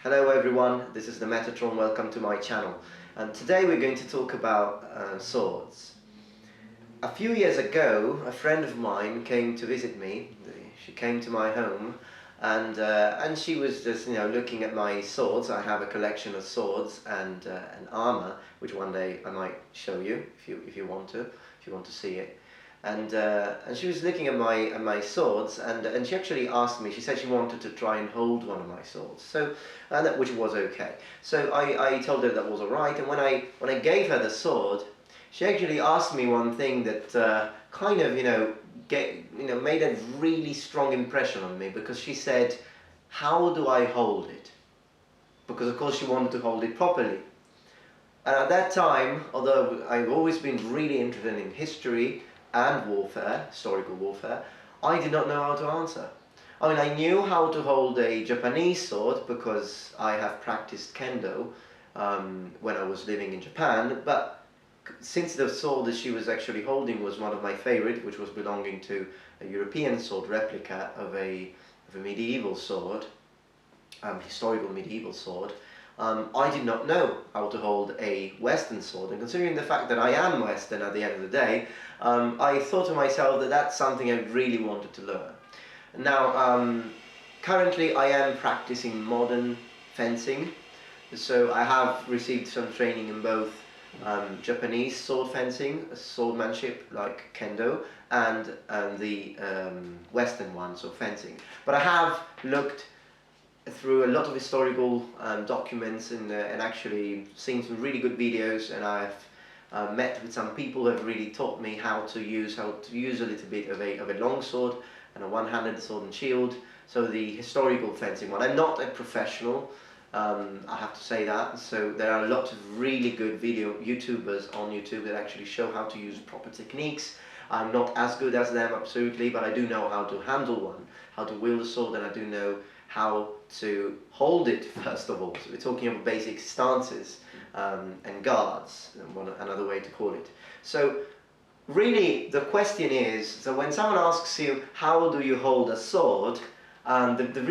Hello everyone, this is the Metatron, welcome to my channel. And today we're going to talk about swords. A few years ago, a friend of mine came to visit me. She came to my home and she was just looking at my swords. I have a collection of swords and armor, which one day I might show you if you want to see it. And she was looking at my swords, and she actually asked me. She said she wanted to try and hold one of my swords, which was okay. So I told her that was all right. And when I gave her the sword, she actually asked me one thing that kind of made a really strong impression on me, because she said, "How do I hold it?" Because of course she wanted to hold it properly. And at that time, although I've always been really interested in history and warfare, historical warfare, I did not know how to answer. I mean, I knew how to hold a Japanese sword because I have practiced kendo when I was living in Japan, but since the sword that she was actually holding was one of my favorite, which was belonging to a European sword replica of a medieval sword, historical medieval sword, I did not know how to hold a Western sword, and considering the fact that I am Western at the end of the day, I thought to myself that that's something I really wanted to learn. Now, currently I am practicing modern fencing, so I have received some training in both Japanese sword fencing, swordmanship like kendo, and the Western one, so fencing. But I have looked through a lot of historical documents and actually seen some really good videos, and I've met with some people who have really taught me how to use a little bit of a longsword and a one-handed sword and shield. So the historical fencing one. I'm not a professional, I have to say that. So there are a lot of really good YouTubers on YouTube that actually show how to use proper techniques. I'm not as good as them, absolutely, but I do know how to handle one, how to wield a sword, and I do know how to hold it, first of all. So we're talking about basic stances and guards, another way to call it. So really the question is, so when someone asks you, how do you hold a sword? The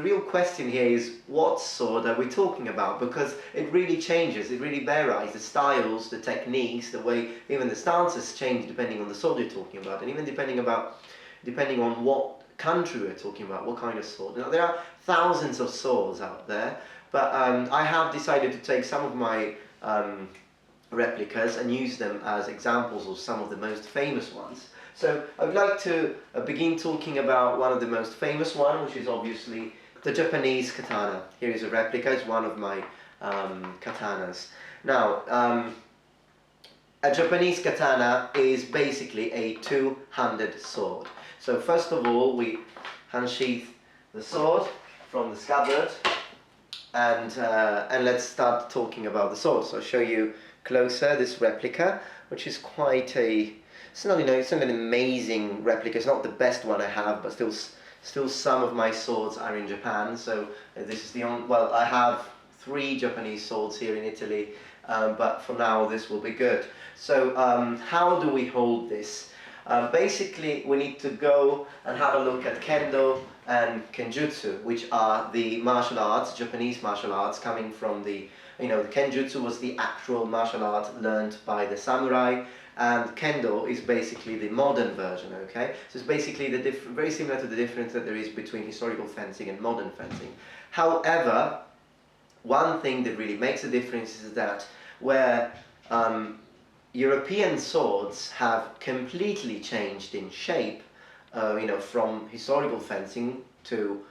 real question here is, what sword are we talking about? Because it really changes, it really varies. The styles, the techniques, the way, even the stances change depending on the sword you're talking about, and even depending on what country we're talking about, what kind of sword. Now, there are thousands of swords out there, but I have decided to take some of my replicas and use them as examples of some of the most famous ones. So I would like to begin talking about one of the most famous one, which is obviously the Japanese katana. Here is a replica, it's one of my katanas. Now, a Japanese katana is basically a two-handed sword. So first of all, we unsheath the sword from the scabbard, and let's start talking about the sword. So I'll show you closer this replica, which is quite a, it's not an amazing replica. It's not the best one I have, but still some of my swords are in Japan. So this is the only, well, I have 3 Japanese swords here in Italy, but for now this will be good. So how do we hold this? Basically, we need to go and have a look at kendo and kenjutsu, which are the martial arts, Japanese martial arts, coming from the kenjutsu was the actual martial art learned by the samurai, and kendo is basically the modern version, okay? So it's basically very similar to the difference that there is between historical fencing and modern fencing. However, one thing that really makes a difference is that where European swords have completely changed in shape, from historical fencing to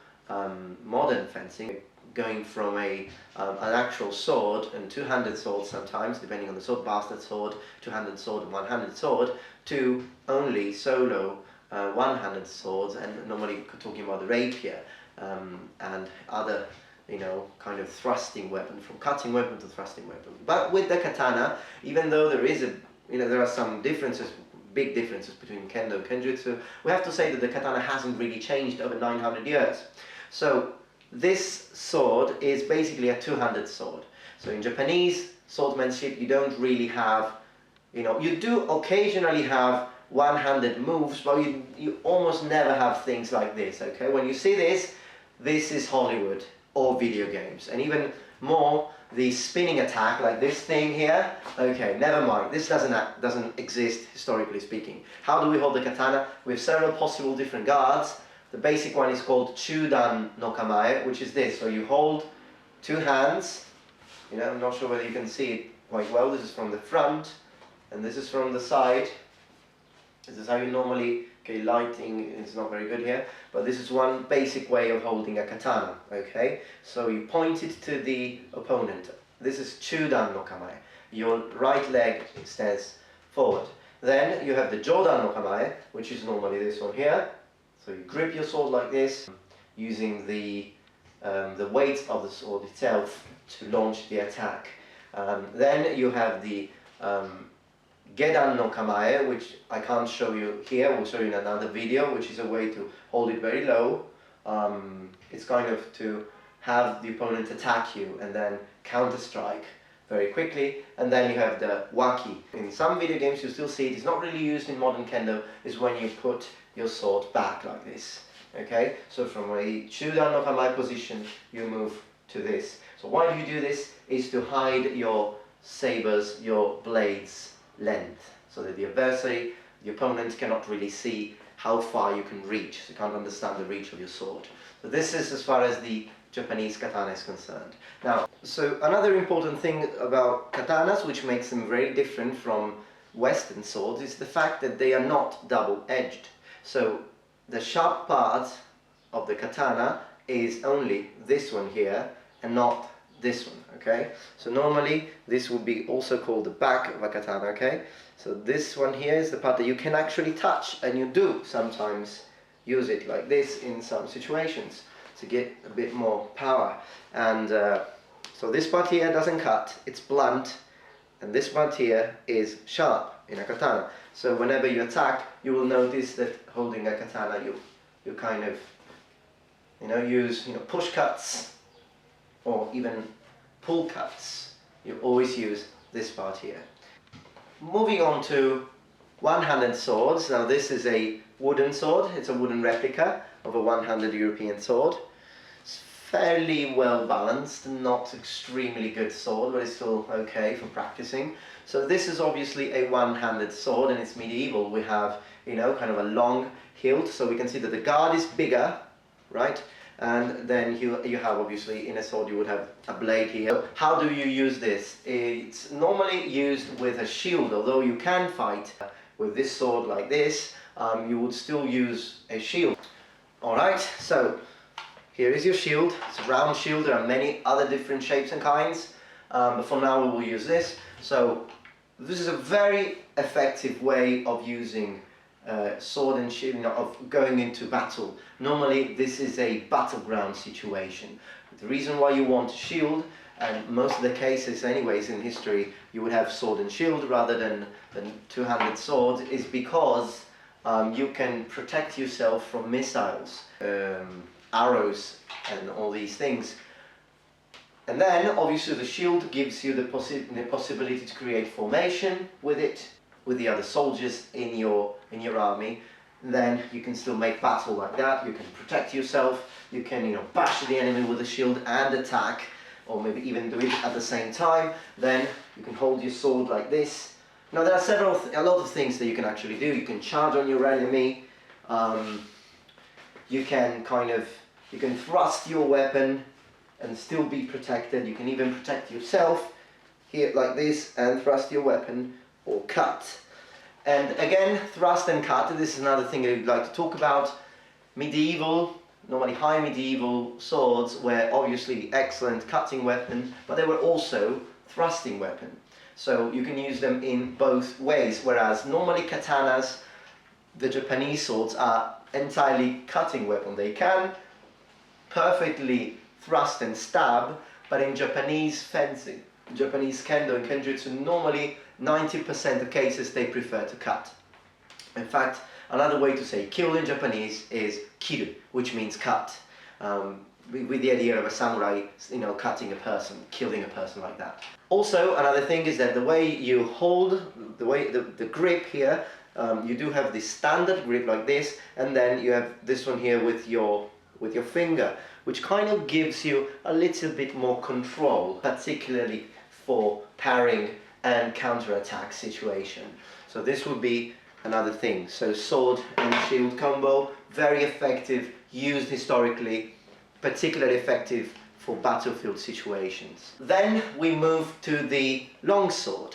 modern fencing, going from an actual sword and two-handed sword sometimes, depending on the sword, bastard sword, two-handed sword and one-handed sword, to only solo one-handed swords, and normally talking about the rapier and other kind of thrusting weapon, from cutting weapon to thrusting weapon. But with the katana, even though there are some differences, big differences between kendo and kenjutsu, we have to say that the katana hasn't really changed over 900 years. So this sword is basically a two-handed sword. So in Japanese swordsmanship, you don't really have, you do occasionally have one-handed moves, but you almost never have things like this, okay? When you see this is Hollywood. or video games. And even more, the spinning attack, like this thing here, okay, never mind, this doesn't exist historically speaking. How do we hold the katana? We have several possible different guards. The basic one is called Chudan no Kamae, which is this. So you hold two hands, you know, I'm not sure whether you can see it quite well. This is from the front, and this is from the side. This is how you normally, okay, lighting is not very good here, but this is one basic way of holding a katana, okay? So you point it to the opponent. This is Chudan no Kamae. Your right leg stands forward. Then you have the Jodan no Kamae, which is normally this one here. So you grip your sword like this, using the weight of the sword itself to launch the attack. Then you have the Gedan no Kamae, which I can't show you here, we'll show you in another video, which is a way to hold it very low. It's kind of to have the opponent attack you and then counter strike very quickly. And then you have the Waki. In some video games you still see it, it's not really used in modern kendo, is when you put your sword back like this. Okay, so from a Chudan no Kamae position you move to this. So why do you do this? Is to hide your sabers, your blades length, so that the adversary, the opponent, cannot really see how far you can reach, so you can't understand the reach of your sword. So this is as far as the Japanese katana is concerned. Now, so another important thing about katanas, which makes them very different from Western swords, is the fact that they are not double-edged. So the sharp part of the katana is only this one here and not this one, okay? So normally this would be also called the back of a katana, okay? So this one here is the part that you can actually touch, and you do sometimes use it like this in some situations to get a bit more power. And so this part here doesn't cut, it's blunt, and this part here is sharp in a katana. So whenever you attack, you will notice that holding a katana, you kind of, you know, use, you know, push cuts or even pull cuts. You always use this part here. Moving on to one-handed swords. Now this is a wooden sword. It's a wooden replica of a one-handed European sword. It's fairly well balanced, not extremely good sword, but it's still okay for practicing. So this is obviously a one-handed sword, and it's medieval. We have, you know, kind of a long hilt, so we can see that the guard is bigger, right? And then you have, obviously, in a sword you would have a blade here. How do you use this? It's normally used with a shield, although you can fight with this sword like this, you would still use a shield. Alright, so here is your shield. It's a round shield. There are many other different shapes and kinds, but for now we will use this. So this is a very effective way of using sword and shield, you know, of going into battle. Normally this is a battleground situation. The reason why you want a shield, and most of the cases anyways in history you would have sword and shield rather than two-handed sword, is because you can protect yourself from missiles, arrows and all these things. And then obviously the shield gives you the possibility to create formation with it, with the other soldiers in your army. Then you can still make battle like that. You can protect yourself. You can, you know, bash the enemy with a shield and attack, or maybe even do it at the same time. Then you can hold your sword like this. Now there are a lot of things that you can actually do. You can charge on your enemy. You can thrust your weapon and still be protected. You can even protect yourself here like this and thrust your weapon, or cut. And again, thrust and cut, this is another thing I'd like to talk about. Medieval, normally high medieval swords were obviously excellent cutting weapon, but they were also thrusting weapon. So you can use them in both ways, whereas normally katanas, the Japanese swords, are entirely cutting weapon. They can perfectly thrust and stab, but in Japanese fencing, Japanese kendo and kenjutsu, normally 90% of cases they prefer to cut. In fact, another way to say kill in Japanese is kiru, which means cut, with the idea of a samurai, you know, cutting a person, killing a person like that. Also, another thing is that the way you hold, the grip here, you do have the standard grip like this, and then you have this one here with your finger, which kind of gives you a little bit more control, particularly for parrying and counter-attack situation. So this would be another thing. So sword and shield combo, very effective, used historically, particularly effective for battlefield situations. Then we move to the longsword.